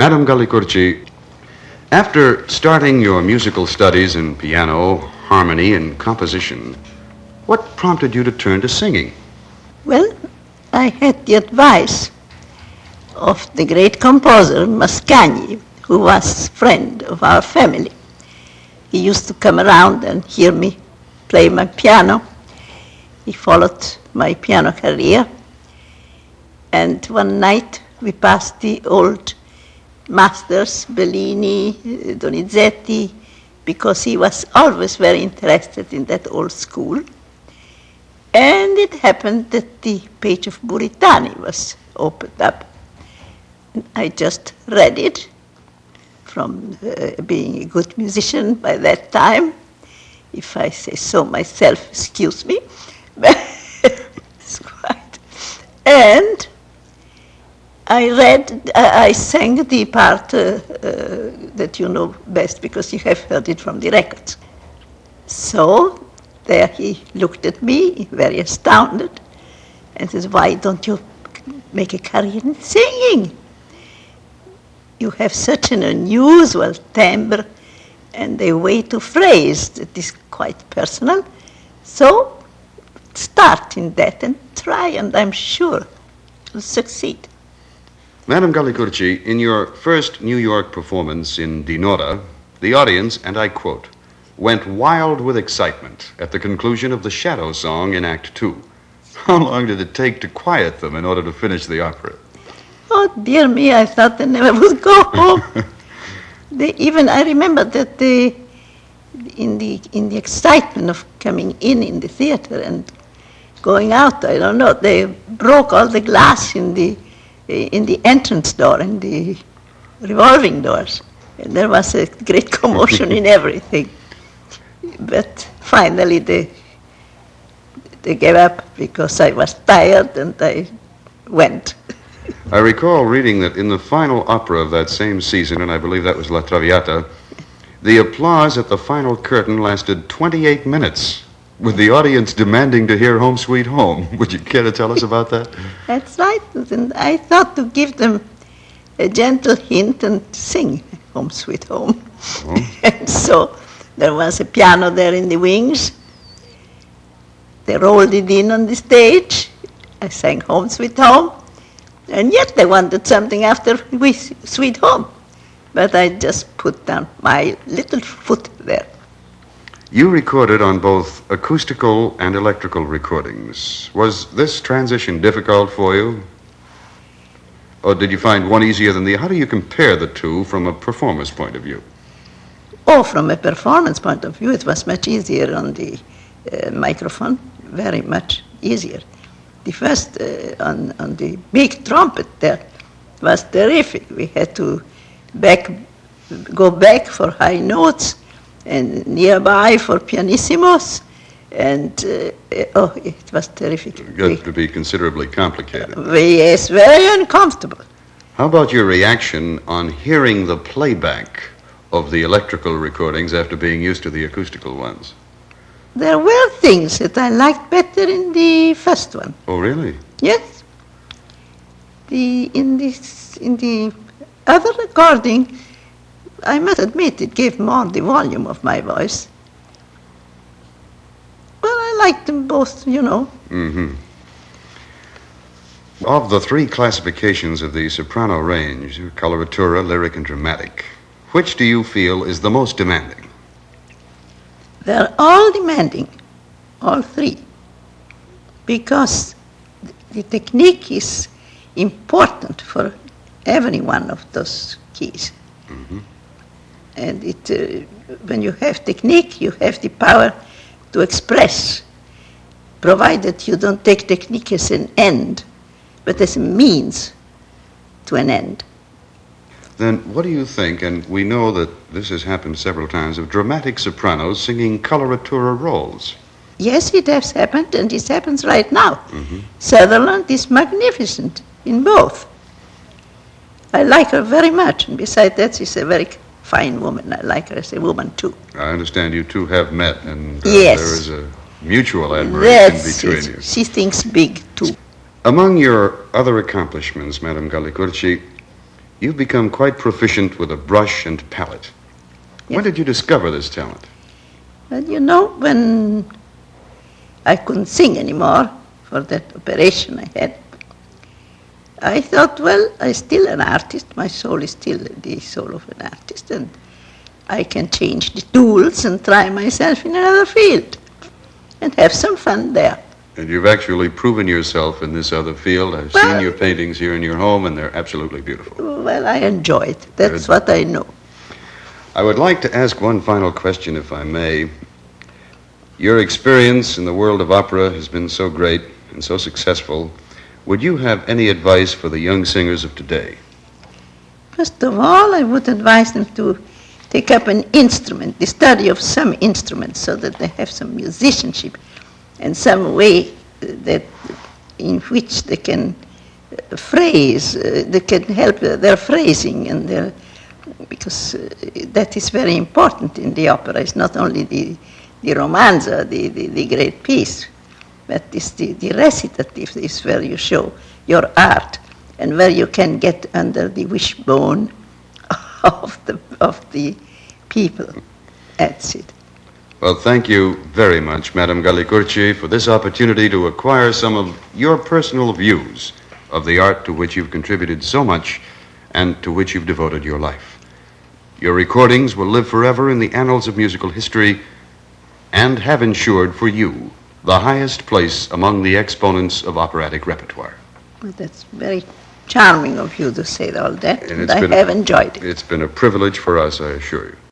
Madame Galli-Curci, after starting your musical studies in piano, harmony, and composition, what prompted you to turn to singing? Well, I had the advice of the great composer Mascagni, who was a friend of our family. He used to come around and hear me play my piano. He followed my piano career. And one night we passed the old masters, Bellini, Donizetti, because he was always very interested in that old school. And it happened that the page of Buritani was opened up. And I just read it from being a good musician by that time. If I say so myself, excuse me. It's quite. And I sang the part that you know best because you have heard it from the records. So there he looked at me, very astounded, and says, "Why don't you make a career in singing? You have such an unusual timbre and a way to phrase that is quite personal. So start in that and try, and I'm sure you'll succeed." Madame Galli-Curci, in your first New York performance in Dinora, the audience, and I quote, went wild with excitement at the conclusion of the Shadow Song in Act 2. How long did it take to quiet them in order to finish the opera? Oh, dear me, I thought they never would go home. I remember that in the excitement of coming in the theater and going out, I don't know, they broke all the glass in the entrance door and the revolving doors. And there was a great commotion in everything. But finally they gave up because I was tired and I went. I recall reading that in the final opera of that same season, and I believe that was La Traviata, the applause at the final curtain lasted 28 minutes, with the audience demanding to hear Home Sweet Home. Would you care to tell us about that? That's right. And I thought to give them a gentle hint and sing Home Sweet Home. Oh. And so there was a piano there in the wings. They rolled it in on the stage. I sang Home Sweet Home. And yet they wanted something after Sweet Home. But I just put down my little foot there. You recorded on both acoustical and electrical recordings. Was this transition difficult for you? Or did you find one easier than the other? How do you compare the two from a performance point of view? Oh, from a performance point of view, it was much easier on the microphone, very much easier. The first, on the big trumpet there, was terrific. We had to go back for high notes, and nearby for pianissimos, and it was terrific. It got to be considerably complicated. Yes, very uncomfortable. How about your reaction on hearing the playback of the electrical recordings after being used to the acoustical ones? There were things that I liked better in the first one. Oh, really? Yes. In the other recording, I must admit, it gave more the volume of my voice. Well, I liked them both, you know. Mm-hmm. Of the three classifications of the soprano range, coloratura, lyric, and dramatic, which do you feel is the most demanding? They're all demanding, all three, because the technique is important for every one of those keys. Mm-hmm. And when you have technique, you have the power to express, provided you don't take technique as an end, but as a means to an end. Then what do you think, and we know that this has happened several times, of dramatic sopranos singing coloratura roles? Yes, it has happened, and it happens right now. Mm-hmm. Sutherland is magnificent in both. I like her very much, and besides that, she's a very fine woman. I like her as a woman, too. I understand you two have met, and yes. There is a mutual admiration between you. She thinks big, too. Among your other accomplishments, Madame Galli-Curci, You've become quite proficient with a brush and palette. When Yes. did you discover this talent? But when I couldn't sing anymore for that operation I had, I thought, well, I'm still an artist. My soul is still the soul of an artist, and I can change the tools and try myself in another field and have some fun there. And you've actually proven yourself in this other field. I've Well- seen your paintings here in your home, and they're absolutely beautiful. Well, I enjoy it. That's Good. what I know. I would like to ask one final question, if I may. Your experience in the world of opera has been so great and so successful. Would you have any advice for the young singers of today? First of all, I would advise them to take up an instrument, the study of some instrument, so that they have some musicianship and some way that in which they can phrase, they can help their phrasing and their, because that is very important in the opera. It's not only the romanza, the great piece, but it's the recitative is where you show your art and where you can get under the wishbone of the people. That's it. Well, thank you very much, Madame Galli-Curci, for this opportunity to acquire some of your personal views of the art to which you've contributed so much and to which you've devoted your life. Your recordings will live forever in the annals of musical history and have ensured for you the highest place among the exponents of operatic repertoire. Well, that's very charming of you to say all that, And and it's I been- have enjoyed it. It's been a privilege for us, I assure you.